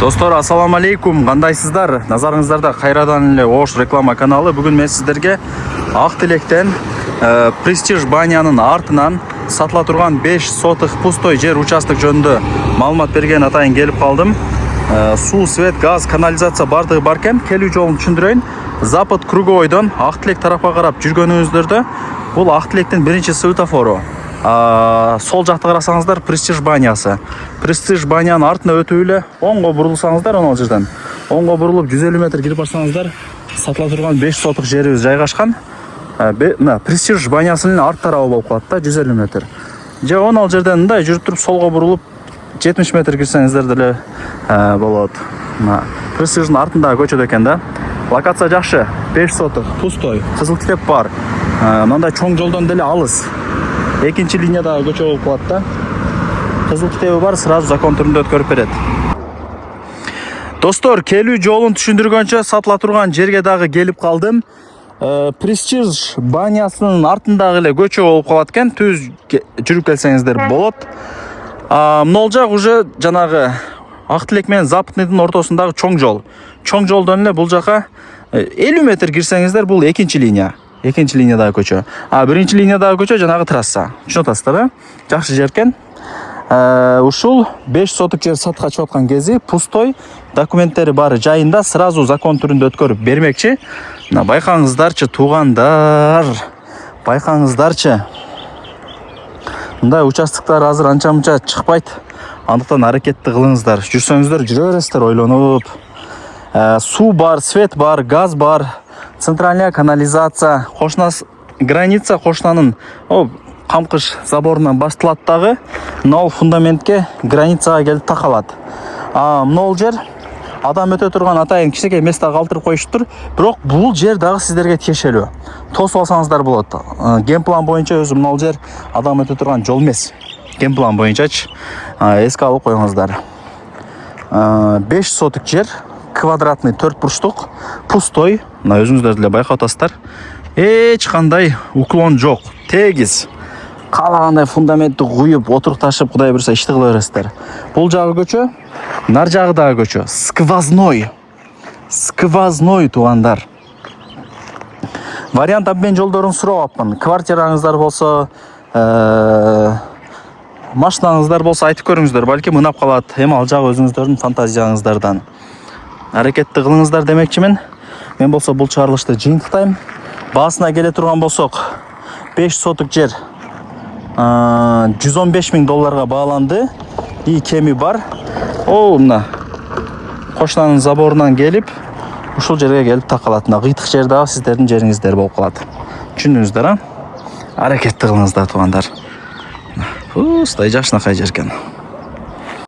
Достор, ассаламу алейкум, кандайсыздар? Назарыңыздарда кайрадан эле Ош реклама каналы. Бүгүн мен сиздерге Ак Тилектен Престиж банянын артынан сатыла турган 5 сотых пустой жер участок жөнүндө маалымат берген атайын келип калдым. Суу, свет, газ, канализация бардыгы бар экен. Келүү жолун түшүндүрөйүн. Запад Круговойдон Ак Тилек тарапка карап жүргөнүңүздөрдө бул Ак Тилектин биринчи светофору. Сол жақты қарасаңыздар Престиж банясы. Престиж банянын артына өтүп эле оңго бурулсаңыздар, оңол жерден оңго бурулуп 150 метр кирип барсаңыздар, сатыла турган 5 сотық жерибиз жайгашкан. Престиж банясынын арт тарабы болуп калат да, 150 метр. Же оңол жерден мындай жүрүп туруп солго бурулуп 70 метр кирсеңиздер деле болот. Престиждин артындагы көчөдө экен да. Локация жакшы, 5 сотық, пустой, кызыл китеп бар. Мындай чоң жолдон деле алыс. Экинчи линияда көчө болуп калат да. Кызыл китеби бар, сразу закон түрүндө өткөрүп берет. Достор, келүү жолун түшүндүргөнчө сатыла турган жерге дагы келип калдым. Престиж банясынын артындагы эле көчө болуп калат экен. Түз жүрүп келсеңиздер болот. Могул жак уже жанагы Ак Тилек менен Западныйдын ортосундагы чоң жол. Чоң жолдон эле бул жака 50 метр кирсеңиздер бул экинчи линия. Экинчи линиядагы көчө. Биринчи линиядагы көчө жанагы трасса. Түшүнүп атасыздар, жакшы жер экен. Ушул 5 сотық жер сатка чыгып аткан кези пустой, документтери бары жайында, сразу закон түрүндө өткөрүп бермекчи. Мына байкаңыздарчы, туугандар. Байкаңыздарчы. Мындай участоктор азыр анча-мынча чыкпайт. Андыктан аракетти кылыңыздар. Жүрсөңүздөр жүрө бересиздер ойлонуп. Суу бар, свет бар, газ бар. Центральная канализация, кошнас граница кошнанын камкыш заборунан башталат дагы, мына фундаментке границага келип такалат. Мына жер адам өтө турган атайын кичинекей место калтырып коюшуптур, бирок бул жер дагы сиздерге тиешелүү. Тосуп алсаңыздар болот. Генплан боюнча өзү мына жер адам өтө турган жол эмес. Генплан боюнчачы эске алып коюңуздар. 5 сотық жер, квадратный 4 бурчтук, пустой. Мына өзүңүздөр деле байкап атасыздар. Эч кандай уклон жок, тегиз. Каалагандай фундаментти куюп, отурукташып, кудай буйруса ишти кыла бересиздер. Бул жагы көчө, нар жагы дагы көчө. Сквозной. Сквозной туугандар. Вариант обмен жолдорун сурап атпын. Квартираңыздар болсо, машинаңыздар болсо айтып көрүңүздөр, балким ынап калат. Эми ал жагы өзүңүздөрдүн фантазияңыздардан. Аракетти кылыңыздар демекчимин. Мен болсо бул чыгарылышты жыйынтыктайм. Баасына келе турган болсок, 5 сотық жер $115 000 бааланды. И кеми бар. Мына кошнанын заборунан келип, ушул жерге келип такалат. Мына кыйтык жер дагы сиздердин жериңиздер болуп калат. Түшүндүңүздөр, аракетти кылыңыздар туугандар. Устай жакшынакай жер экен.